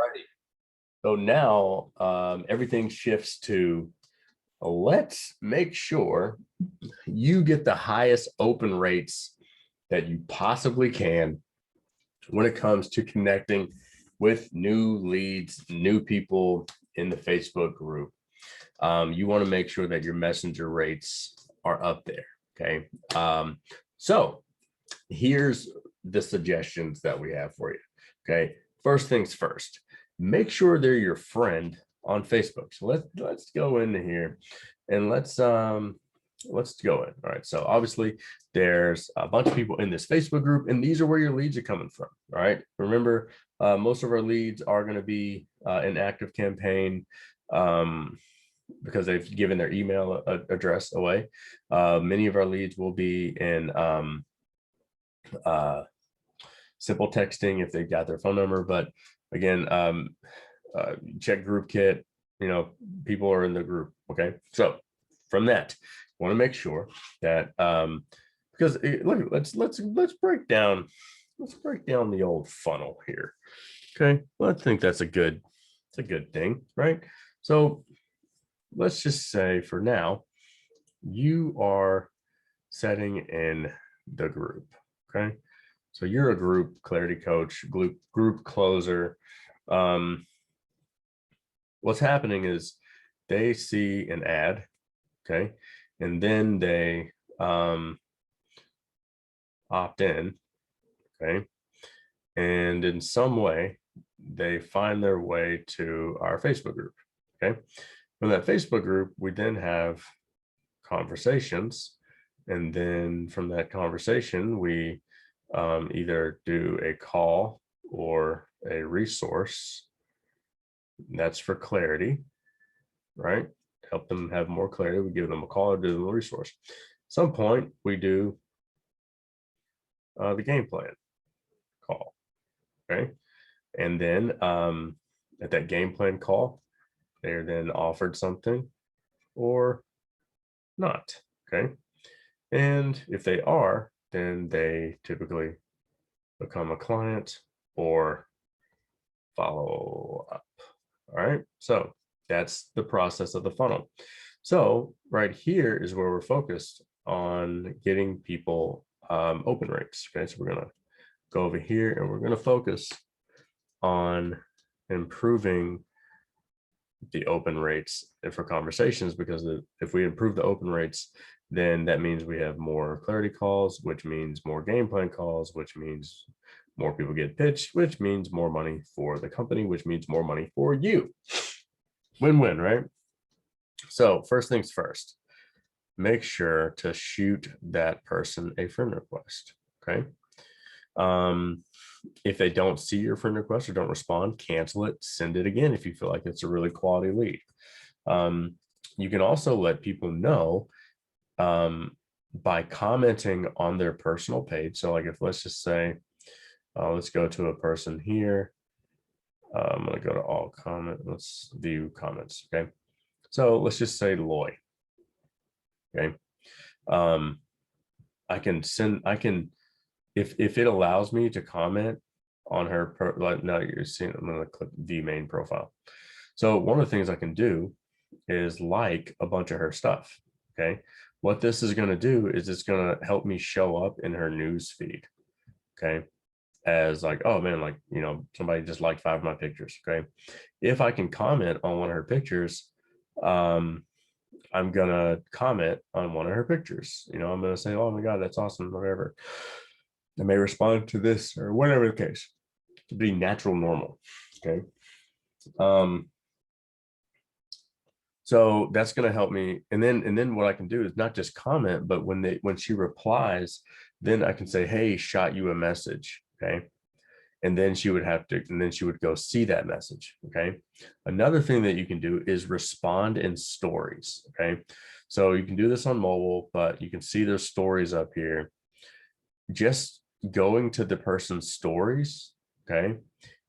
Right. So now everything shifts to let's make sure you get the highest open rates that you possibly can when it comes to connecting with new leads, new people in the Facebook group. You want to make sure that your messenger rates are up there. Okay. So here's the suggestions that we have for you. Okay. First things first, make sure they're your friend on Facebook. So let's go into here and let's go in. All right. So obviously there's a bunch of people in this Facebook group, and these are where your leads are coming from. All right. Remember, most of our leads are going to be an active campaign. Because they've given their email address away. Many of our leads will be in simple texting if they got their phone number. But again, check group kit, people are in the group. Okay. So from that, want to make sure that because look, let's break down the old funnel here. Okay. Well, I think it's a good thing, right? So let's just say for now, you are setting in the group. Okay. So you're a group clarity coach, group closer. What's happening is they see an ad. Okay. And then they opt in. Okay. And in some way, they find their way to our Facebook group. Okay. From that Facebook group, we then have conversations. And then from that conversation, we either do a call or a resource. That's for clarity, right? Help them have more clarity. We give them a call or do them a resource. At some point, we do the game plan call, okay? And then at that game plan call, they're then offered something or not, okay? And if they are, then they typically become a client or follow up. All right. So that's the process of the funnel. So right here is where we're focused on getting people open rates. Okay. So we're going to go over here and we're going to focus on improving the open rates for conversations, because if we improve the open rates, then that means we have more clarity calls, which means more game plan calls, which means more people get pitched, which means more money for the company, which means more money for you. Win-win, right? So first things first, make sure to shoot that person a friend request. Okay. If they don't see your friend request or don't respond, cancel it, send it again if you feel like it's a really quality lead. You can also let people know by commenting on their personal page. So like if let's just say, let's go to a person here. I'm going to go to all comment. Let's view comments. Okay. So let's just say Loy. Okay. I can, if it allows me to comment on her, like now you're seeing, I'm going to click view main profile. So one of the things I can do is like a bunch of her stuff. Okay. What this is going to do is it's going to help me show up in her news feed. Okay. As like, oh man, like, somebody just liked 5 of my pictures. Okay. If I can comment on one of her pictures, I'm going to comment on one of her pictures. I'm going to say, oh my God, that's awesome. Whatever. I may respond to this or whatever the case, to be natural, normal. Okay. So that's going to help me. And then what I can do is not just comment, but when she replies, then I can say, hey, shot you a message. Okay. And then she would go see that message. Okay. Another thing that you can do is respond in stories. Okay. So you can do this on mobile, but you can see their stories up here. Just going to the person's stories. Okay.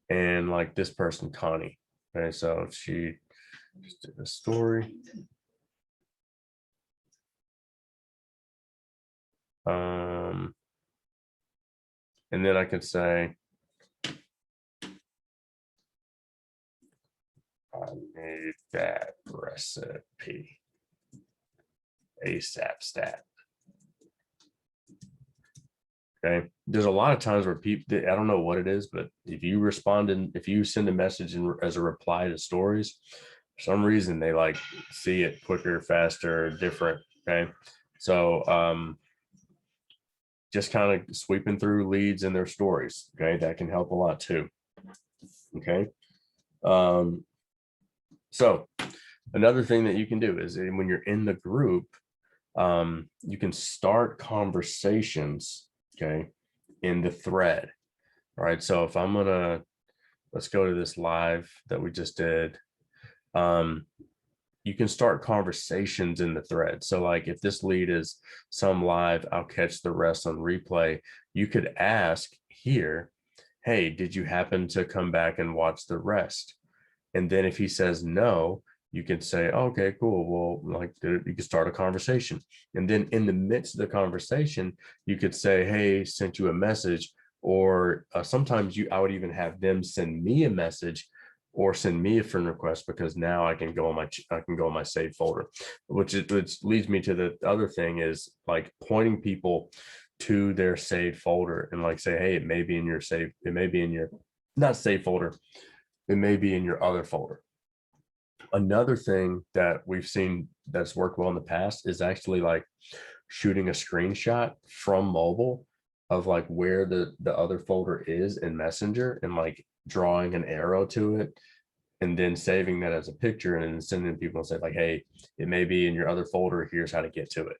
And like this person, Connie. Okay. So she just did a story. And then I could say, I need that recipe. ASAP stat. Okay. There's a lot of times where people, I don't know what it is, but if you respond and if you send a message as a reply to stories, for some reason they like see it quicker, faster, different. Okay. So just kind of sweeping through leads in their stories. Okay. That can help a lot too. Okay. So another thing that you can do is when you're in the group, you can start conversations, okay, in the thread. All right. So if I'm gonna, let's go to this live that we just did. You can start conversations in the thread. So like if this lead is some live, I'll catch the rest on replay. You could ask here, hey, did you happen to come back and watch the rest? And then if he says no, you can say, okay, cool. Well, like you can start a conversation. And then in the midst of the conversation, you could say, hey, sent you a message. Or sometimes I would even have them send me a message or send me a friend request, because now I can go on my saved folder, which leads me to the other thing is like pointing people to their saved folder and like say, hey, it may be in your save, it may be in your not save folder, it may be in your other folder. Another thing that we've seen that's worked well in the past is actually like shooting a screenshot from mobile of like where the other folder is in Messenger and like drawing an arrow to it and then saving that as a picture and then sending people and say like, hey, it may be in your other folder. Here's how to get to it.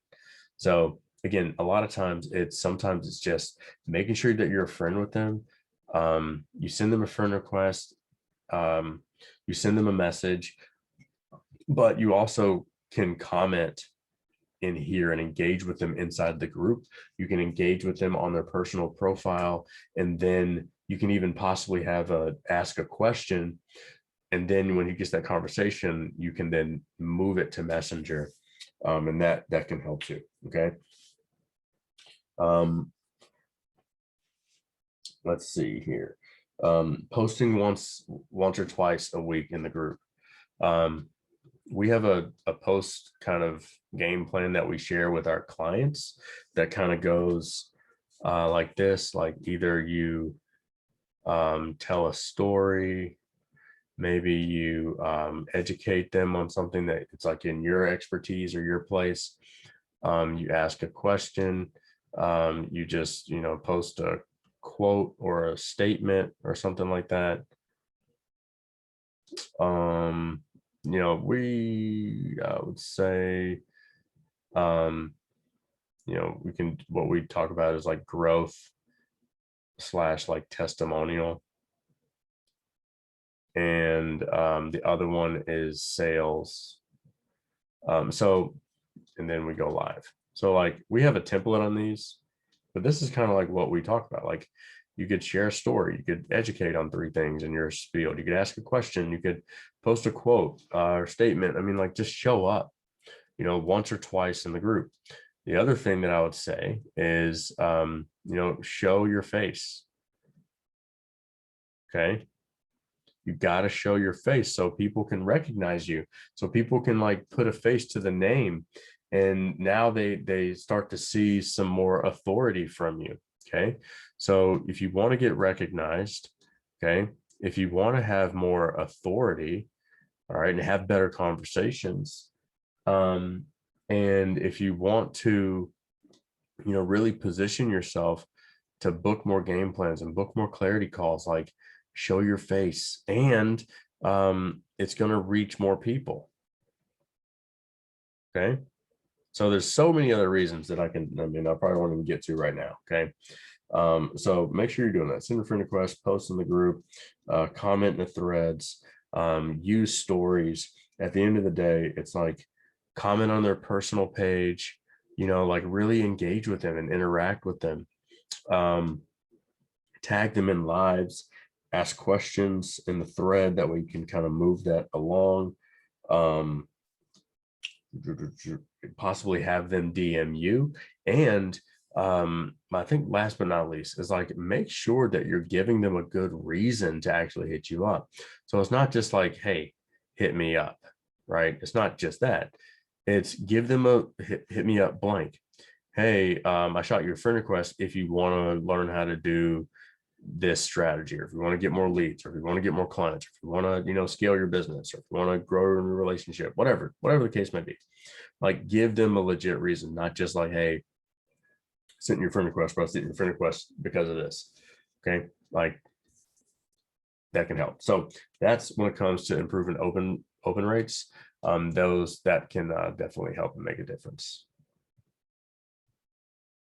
So again, a lot of times sometimes it's just making sure that you're a friend with them. You send them a friend request. You send them a message, but you also can comment in here and engage with them inside the group. You can engage with them on their personal profile, and then you can even possibly have ask a question. And then when he gets that conversation, you can then move it to Messenger, and that can help too. Okay. Let's see here. Posting once or twice a week in the group. We have a post kind of game plan that we share with our clients that kind of goes like this, like either you tell a story, maybe you educate them on something that it's like in your expertise or your place. You ask a question, you just, post a quote or a statement or something like that. I would say, what we talk about is like growth / like testimonial. And the other one is sales. And then we go live. So like we have a template on these, but this is kind of like what we talk about. Like you could share a story, you could educate on 3 things in your spiel, you could ask a question, you could post a quote or statement. I mean, like just show up, once or twice in the group. The other thing that I would say is, show your face. Okay. You got to show your face so people can recognize you, so people can like put a face to the name. And now they start to see some more authority from you. Okay. So if you want to get recognized, okay, if you want to have more authority, all right, and have better conversations, and if you want to, really position yourself to book more game plans and book more clarity calls, like show your face, and it's going to reach more people. Okay. So there's so many other reasons that I probably won't even get to right now. Okay. So make sure you're doing that. Send a friend request, post in the group, comment in the threads, use stories. At the end of the day, it's like comment on their personal page, like really engage with them and interact with them. Tag them in lives, ask questions in the thread, that way you can kind of move that along. Possibly have them DM you. And I think last but not least is like make sure that you're giving them a good reason to actually hit you up. So it's not just like, hey, hit me up, right? It's not just that. It's give them a hit me up blank. Hey, I shot you a friend request if you want to learn how to do this strategy, or if you want to get more leads, or if you want to get more clients, or if you want to, scale your business, or if you want to grow your relationship, whatever the case may be. Like, give them a legit reason, not just like, hey, sent your friend request, bro, sent your friend request because of this. Okay. Like, that can help. So that's when it comes to improving open rates. Those that can definitely help and make a difference.